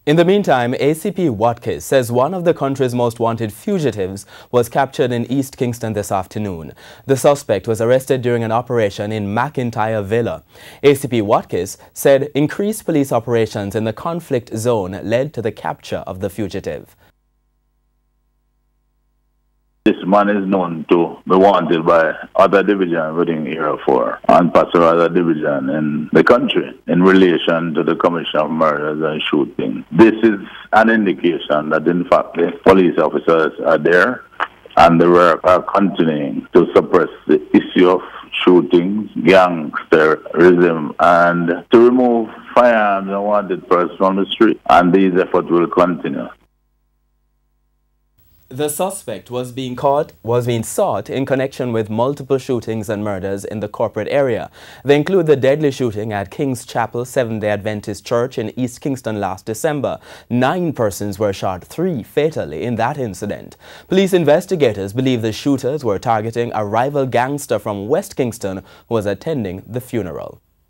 In the meantime, ACP Watkis says one of the country's most wanted fugitives was captured in East Kingston this afternoon. The suspect was arrested during an operation in McIntyre Villa. ACP Watkis said increased police operations in the conflict zone led to the capture of the fugitive. This man is known to be wanted by other division within Area 4 and possibly other division in the country in relation to the commission of murders and shooting. This is an indication that in fact the police officers are there and they are continuing to suppress the issue of shootings, gangsterism, and to remove firearms and wanted persons from the street. And these efforts will continue. The suspect was being sought in connection with multiple shootings and murders in the corporate area. They include the deadly shooting at King's Chapel Seventh-day Adventist Church in East Kingston last December. 9 persons were shot, 3 fatally in that incident. Police investigators believe the shooters were targeting a rival gangster from West Kingston who was attending the funeral.